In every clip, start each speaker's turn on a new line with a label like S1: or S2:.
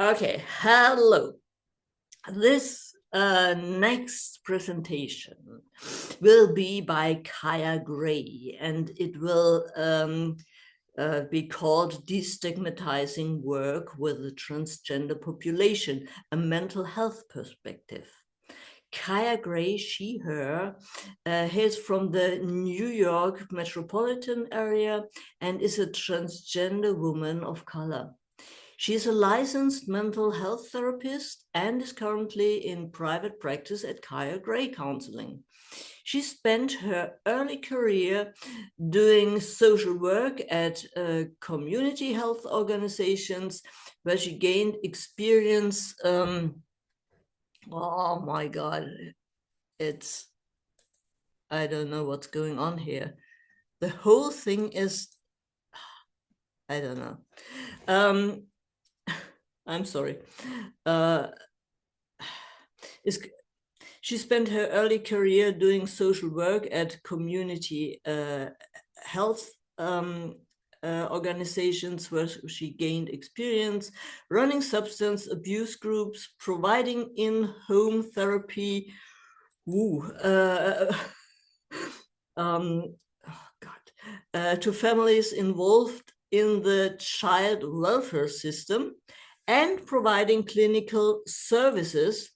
S1: Okay, hello. This next presentation will be by Kaya Gray, and it will be called Destigmatizing Work with the Transgender Population, a Mental Health Perspective. Kaya Gray, she, her, hails from the New York metropolitan area and is a transgender woman of color. She is a licensed mental health therapist and is currently in private practice at Kaya Gray Counseling. She spent her early career doing social work at community health organizations where she gained experience. Oh my God, it's, I don't know what's going on here. The whole thing is, I don't know. Um, I'm sorry. Uh, is She spent her early career doing social work at community health organizations where she gained experience running substance abuse groups, providing in-home therapy. Ooh, oh God, to families involved in the child welfare system, and providing clinical services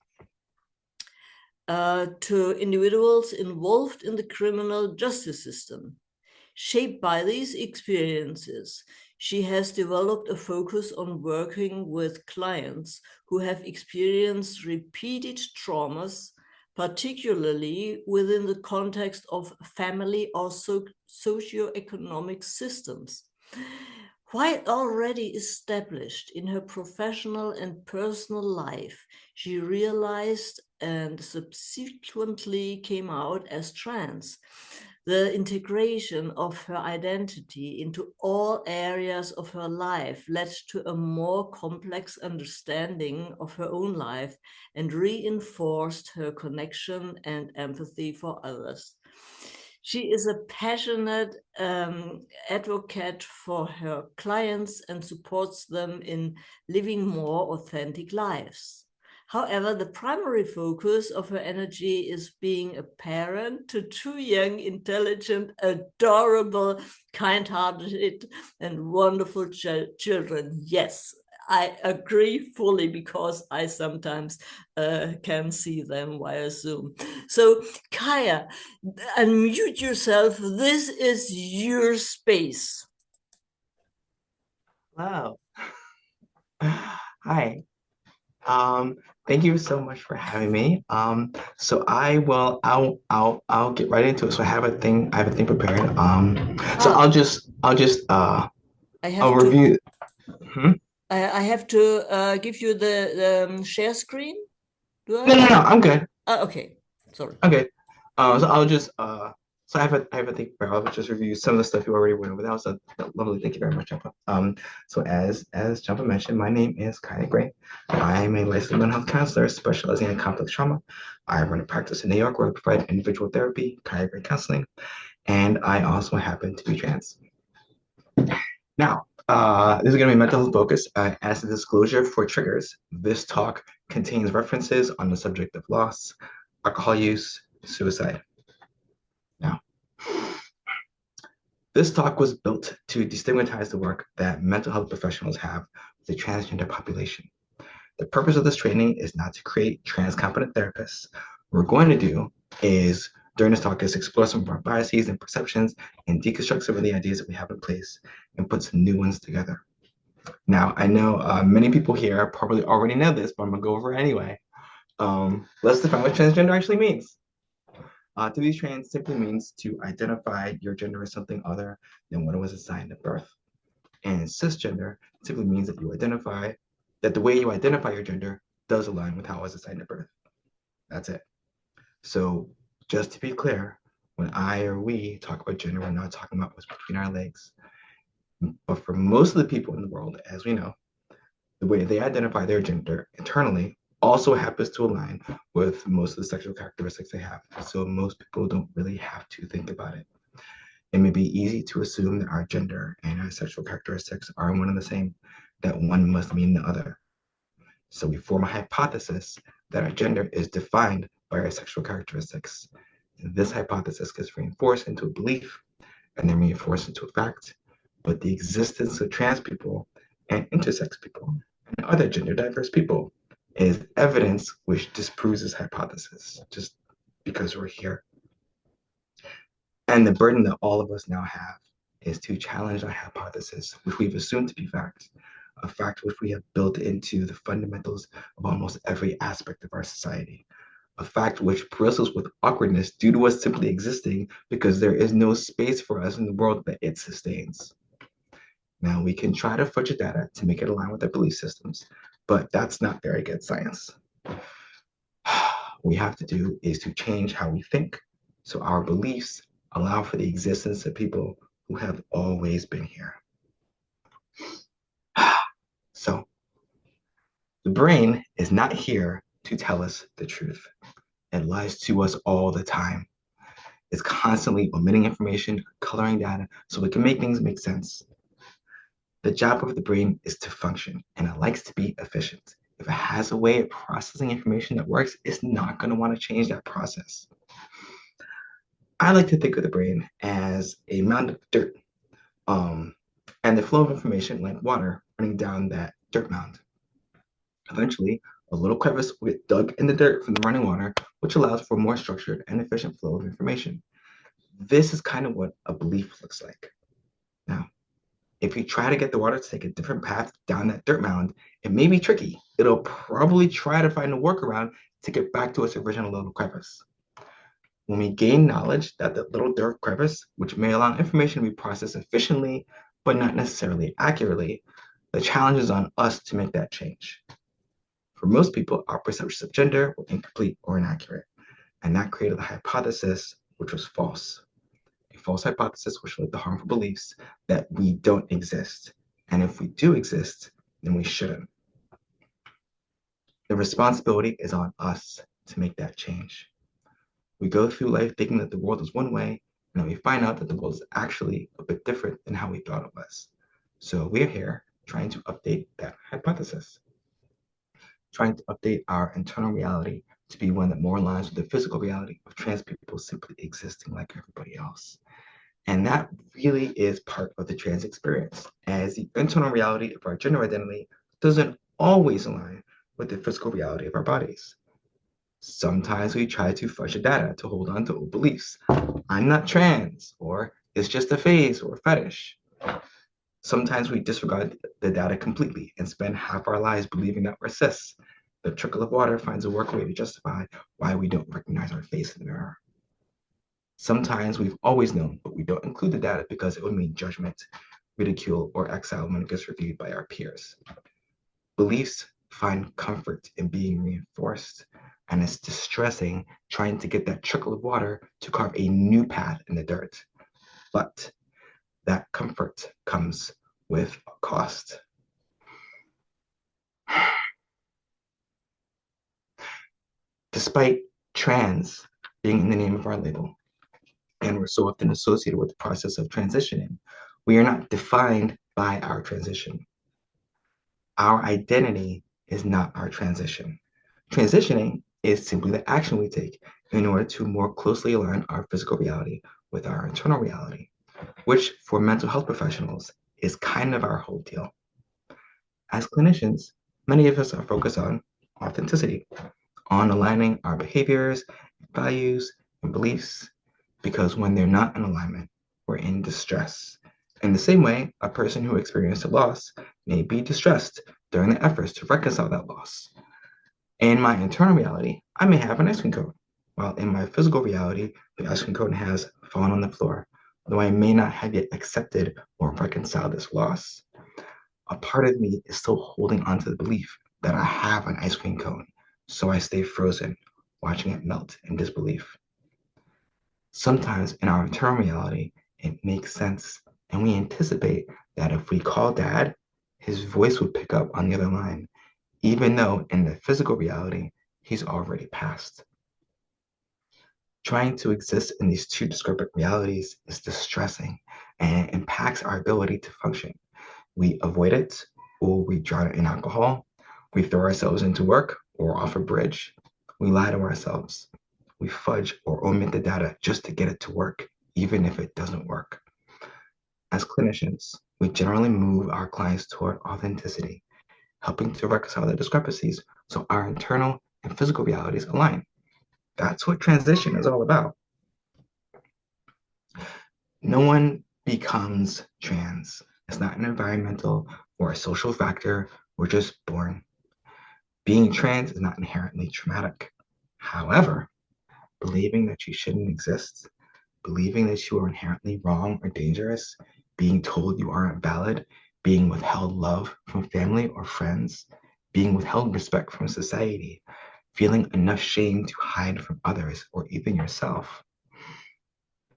S1: to individuals involved in the criminal justice system. Shaped by these experiences, she has developed a focus on working with clients who have experienced repeated traumas, particularly within the context of family or socioeconomic systems. While already established in her professional and personal life, she realized and subsequently came out as trans. The integration of her identity into all areas of her life led to a more complex understanding of her own life and reinforced her connection and empathy for others. She is a passionate advocate for her clients and supports them in living more authentic lives. However, the primary focus of her energy is being a parent to two young, intelligent, adorable, kind-hearted, and wonderful children. Yes, I agree fully because I sometimes can see them via Zoom. So, Kaya, unmute yourself. This is your space.
S2: Hello. Hi. Thank you so much for having me. So I'll get right into it. So I have a thing prepared. So
S1: Ah, I
S2: I'll
S1: have to.
S2: review. Hmm?
S1: I have to give you the share screen. Do
S2: No,
S1: I?
S2: no, no, I'm good.
S1: Okay. Sorry.
S2: Okay. So I have a thing prepared. I'll just review some of the stuff you already went over. That was lovely. Thank you very much, Jumpa. So as Jumpa mentioned, my name is Kai Gray. I'm a licensed mental health counselor specializing in complex trauma. I run a practice in New York where I provide individual therapy, Kai Gray counseling, and I also happen to be trans. Now, this is going to be mental health focus. As a disclosure for triggers, this talk contains references on the subject of loss, alcohol use, suicide. Now, this talk was built to destigmatize the work that mental health professionals have with the transgender population. The purpose of this training is not to create trans competent therapists. What we're going to do is during this talk is explore some of our biases and perceptions and deconstruct some of the ideas that we have in place and put some new ones together. Now, I know many people here probably already know this, but I'm gonna go over it anyway. Let's define what transgender actually means. To be trans simply means to identify your gender as something other than what it was assigned at birth. And cisgender simply means that the way you identify your gender does align with how it was assigned at birth. That's it. So just to be clear, when I or we talk about gender, we're not talking about what's between our legs. But for most of the people in the world, as we know, the way they identify their gender internally also happens to align with most of the sexual characteristics they have. So most people don't really have to think about it. It may be easy to assume that our gender and our sexual characteristics are one and the same, that one must mean the other. So we form a hypothesis that our gender is defined by our sexual characteristics. And this hypothesis gets reinforced into a belief and then reinforced into a fact. But the existence of trans people and intersex people and other gender diverse people is evidence which disproves this hypothesis, just because we're here. And the burden that all of us now have is to challenge our hypothesis, which we've assumed to be fact, a fact which we have built into the fundamentals of almost every aspect of our society, a fact which bristles with awkwardness due to us simply existing because there is no space for us in the world that it sustains. Now, we can try to fudge the data to make it align with our belief systems, but that's not very good science. What we have to do is to change how we think so our beliefs allow for the existence of people who have always been here. So, the brain is not here to tell us the truth. It lies to us all the time. It's constantly omitting information, coloring data, so it can make things make sense. The job of the brain is to function, and it likes to be efficient. If it has a way of processing information that works, it's not going to want to change that process. I like to think of the brain as a mound of dirt, and the flow of information, like water, running down that dirt mound. Eventually, a little crevice will get dug in the dirt from the running water, which allows for more structured and efficient flow of information. This is kind of what a belief looks like. Now, if you try to get the water to take a different path down that dirt mound, it may be tricky. It'll probably try to find a workaround to get back to its original little crevice. When we gain knowledge that the little dirt crevice, which may allow information to be processed efficiently, but not necessarily accurately, the challenge is on us to make that change. For most people, our perceptions of gender were incomplete or inaccurate, and that created a hypothesis which was false. A false hypothesis which led to harmful beliefs that we don't exist, and if we do exist, then we shouldn't. The responsibility is on us to make that change. We go through life thinking that the world is one way, and then we find out that the world is actually a bit different than how we thought it was. So we're here trying to update that hypothesis, trying to update our internal reality to be one that more aligns with the physical reality of trans people simply existing like everybody else. And that really is part of the trans experience, as the internal reality of our gender identity doesn't always align with the physical reality of our bodies. Sometimes we try to fudge the data to hold on to old beliefs. I'm not trans, or it's just a phase or a fetish. Sometimes we disregard the data completely and spend half our lives believing that we're cis. The trickle of water finds a workaway to justify why we don't recognize our face in the mirror. Sometimes we've always known, but we don't include the data because it would mean judgment, ridicule, or exile when it gets reviewed by our peers. Beliefs find comfort in being reinforced, and it's distressing trying to get that trickle of water to carve a new path in the dirt. But that comfort comes with a cost. Despite trans being in the name of our label, and we're so often associated with the process of transitioning, we are not defined by our transition. Our identity is not our transition. Transitioning is simply the action we take in order to more closely align our physical reality with our internal reality, which for mental health professionals is kind of our whole deal. As clinicians, many of us are focused on authenticity, on aligning our behaviors, values, and beliefs, because when they're not in alignment, we're in distress. In the same way, a person who experienced a loss may be distressed during the efforts to reconcile that loss. In my internal reality, I may have an ice cream cone, while in my physical reality, the ice cream cone has fallen on the floor, though I may not have yet accepted or reconciled this loss. A part of me is still holding on to the belief that I have an ice cream cone, so I stay frozen, watching it melt in disbelief. Sometimes in our internal reality, it makes sense, and we anticipate that if we call dad, his voice would pick up on the other line, even though in the physical reality, he's already passed. Trying to exist in these two discrepant realities is distressing, and it impacts our ability to function. We avoid it, or we drown it in alcohol, We throw ourselves into work or off a bridge. We lie to ourselves. We fudge or omit the data just to get it to work, even if it doesn't work. As clinicians, we generally move our clients toward authenticity, helping to reconcile the discrepancies so our internal and physical realities align. That's what transition is all about. No one becomes trans. It's not an environmental or a social factor. We're just born. Being trans is not inherently traumatic. However, believing that you shouldn't exist, believing that you are inherently wrong or dangerous, being told you aren't valid, being withheld love from family or friends, being withheld respect from society, feeling enough shame to hide from others or even yourself.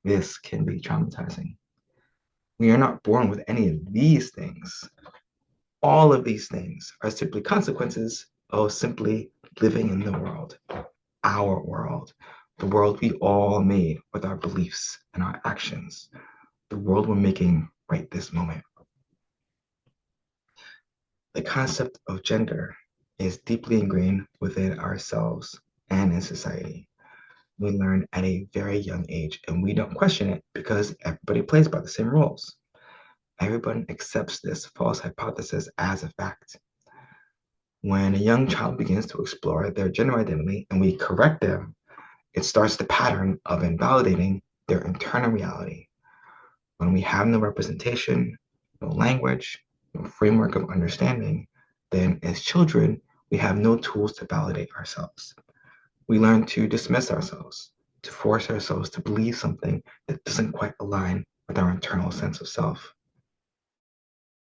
S2: This can be traumatizing. We are not born with any of these things. All of these things are simply consequences of simply living in the world, our world, the world we all made with our beliefs and our actions, the world we're making right this moment. The concept of gender is deeply ingrained within ourselves and in society. We learn at a very young age, and we don't question it because everybody plays by the same rules. Everyone accepts this false hypothesis as a fact. When a young child begins to explore their gender identity and we correct them, it starts the pattern of invalidating their internal reality. When we have no representation, no language, no framework of understanding, then as children, we have no tools to validate ourselves. We learn to dismiss ourselves, to force ourselves to believe something that doesn't quite align with our internal sense of self.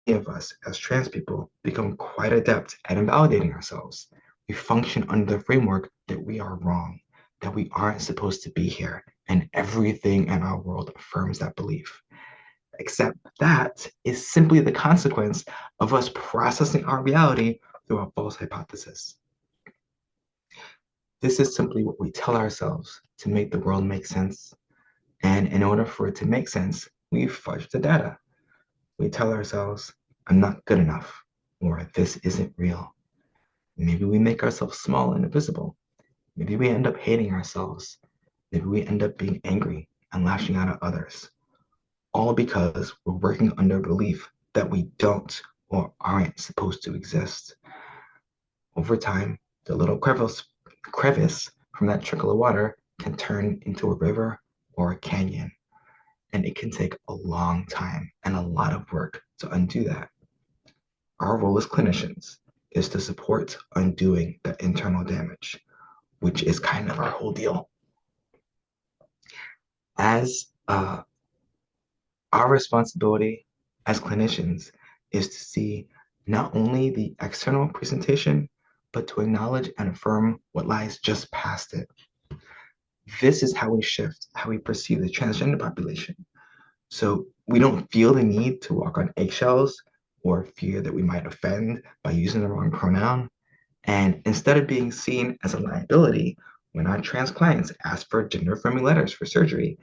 S2: Many of us, as trans people, become quite adept at invalidating ourselves. We function under the framework that we are wrong, that we aren't supposed to be here, and everything in our world affirms that belief. Except that is simply the consequence of us processing our reality through a false hypothesis. This is simply what we tell ourselves to make the world make sense. And in order for it to make sense, we fudge the data. We tell ourselves, I'm not good enough, or this isn't real. Maybe we make ourselves small and invisible. Maybe we end up hating ourselves. Maybe we end up being angry and lashing out at others. All because we're working under belief that we don't or aren't supposed to exist. Over time, the little crevice from that trickle of water can turn into a river or a canyon. And it can take a long time and a lot of work to undo that. Our role as clinicians is to support undoing the internal damage, which is kind of our whole deal. As our responsibility as clinicians is to see not only the external presentation, but to acknowledge and affirm what lies just past it. This is how we shift how we perceive the transgender population. So we don't feel the need to walk on eggshells or fear that we might offend by using the wrong pronoun. And instead of being seen as a liability when our trans clients ask for gender-affirming letters for surgery,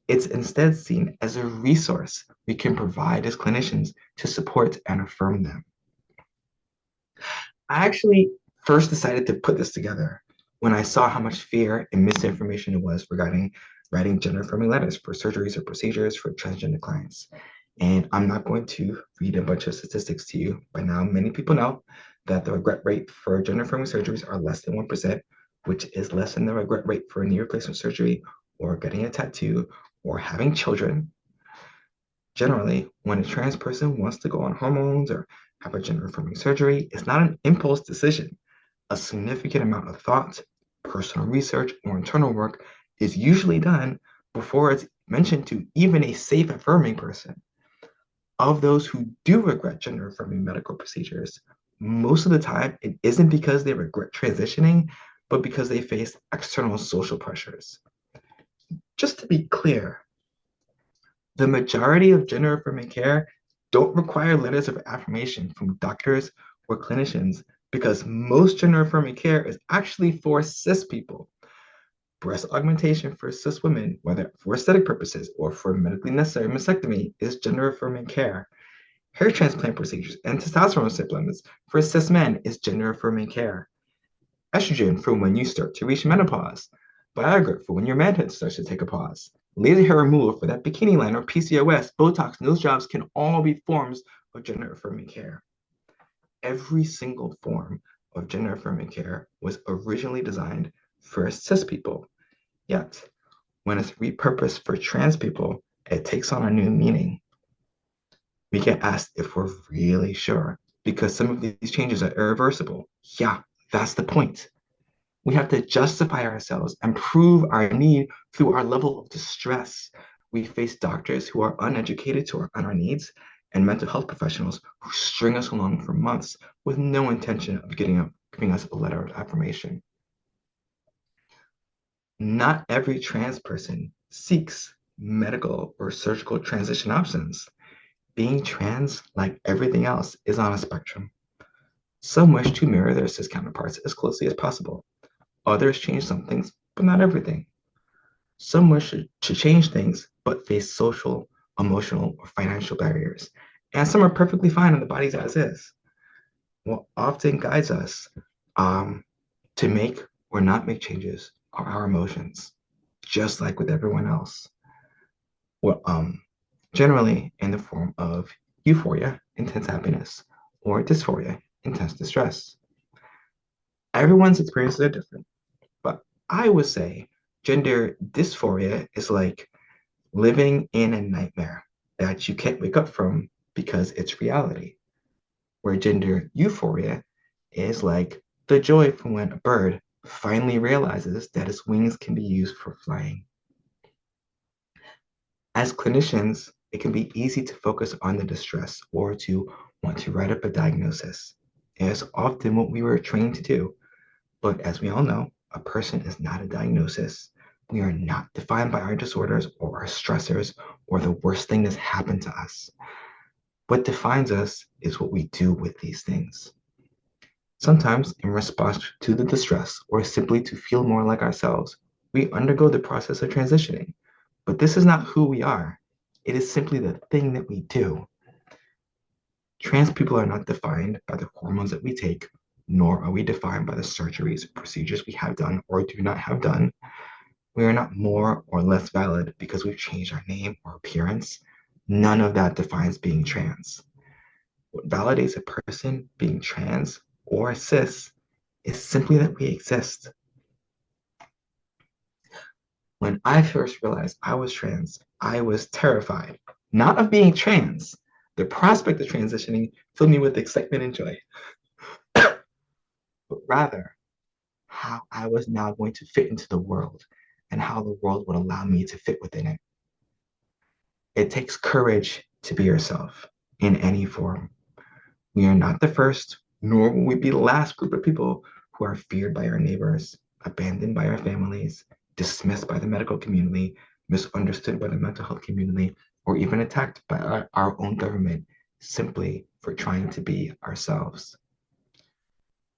S2: it's instead seen as a resource we can provide as clinicians to support and affirm them. I actually first decided to put this together when I saw how much fear and misinformation it was regarding writing gender-affirming letters for surgeries or procedures for transgender clients. And I'm not going to read a bunch of statistics to you. By now, many people know that the regret rate for gender-affirming surgeries are less than 1%, which is less than the regret rate for a knee replacement surgery or getting a tattoo or having children. Generally, when a trans person wants to go on hormones or have a gender-affirming surgery, it's not an impulse decision. A significant amount of thought, personal research, or internal work is usually done before it's mentioned to even a safe affirming person. Of those who do regret gender affirming medical procedures, most of the time it isn't because they regret transitioning, but because they face external social pressures. Just to be clear, the majority of gender affirming care don't require letters of affirmation from doctors or clinicians because most gender affirming care is actually for cis people. Breast augmentation for cis women, whether for aesthetic purposes or for medically necessary mastectomy, is gender affirming care. Hair transplant procedures and testosterone supplements for cis men is gender affirming care. Estrogen for when you start to reach menopause. Viagra for when your manhood starts to take a pause. Laser hair removal for that bikini line or PCOS, Botox, nose jobs can all be forms of gender affirming care. Every single form of gender affirming care was originally designed for cis people. Yet, when it's repurposed for trans people, it takes on a new meaning. We get asked if we're really sure because some of these changes are irreversible. Yeah, that's the point. We have to justify ourselves and prove our need through our level of distress. We face doctors who are uneducated to our needs and mental health professionals who string us along for months with no intention of giving us a letter of affirmation. Not every trans person seeks medical or surgical transition options. Being trans, like everything else, is on a spectrum. Some wish to mirror their cis counterparts as closely as possible. Others change some things, but not everything. Some wish to change things, but face social, emotional, or financial barriers. And some are perfectly fine in the bodies as is. What often guides us to make or not make changes are our emotions, just like with everyone else. Well, generally in the form of euphoria, intense happiness, or dysphoria, intense distress. Everyone's experiences are different, but I would say gender dysphoria is like living in a nightmare that you can't wake up from because it's reality. Where gender euphoria is like the joy from when a bird finally realizes that its wings can be used for flying. As clinicians, it can be easy to focus on the distress or to want to write up a diagnosis. It's often what we were trained to do. But as we all know, a person is not a diagnosis. We are not defined by our disorders or our stressors or the worst thing that's happened to us. What defines us is what we do with these things. Sometimes, in response to the distress or simply to feel more like ourselves, we undergo the process of transitioning. But this is not who we are. It is simply the thing that we do. Trans people are not defined by the hormones that we take, nor are we defined by the surgeries or procedures we have done or do not have done. We are not more or less valid because we've changed our name or appearance. None of that defines being trans. What validates a person being trans or cis is simply that we exist. When I first realized I was trans, I was terrified, not of being trans. The prospect of transitioning filled me with excitement and joy, but rather how I was now going to fit into the world and how the world would allow me to fit within it. It takes courage to be yourself in any form. We are not the first, nor will we be the last group of people who are feared by our neighbors, abandoned by our families, dismissed by the medical community, misunderstood by the mental health community, or even attacked by our own government simply for trying to be ourselves.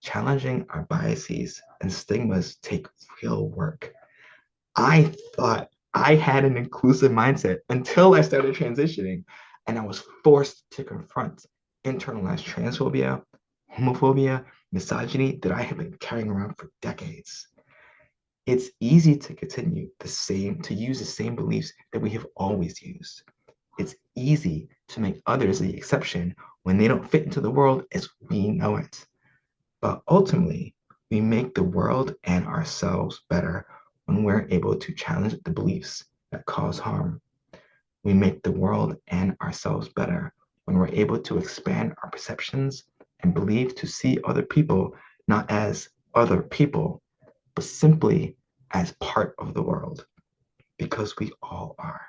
S2: Challenging our biases and stigmas take real work. I thought I had an inclusive mindset until I started transitioning, and I was forced to confront internalized transphobia, homophobia, misogyny that I have been carrying around for decades. It's easy to continue to use the same beliefs that we have always used. It's easy to make others the exception when they don't fit into the world as we know it. But ultimately, we make the world and ourselves better when we're able to challenge the beliefs that cause harm. We make the world and ourselves better when we're able to expand our perceptions and believe to see other people not as other people, but simply as part of the world, because we all are.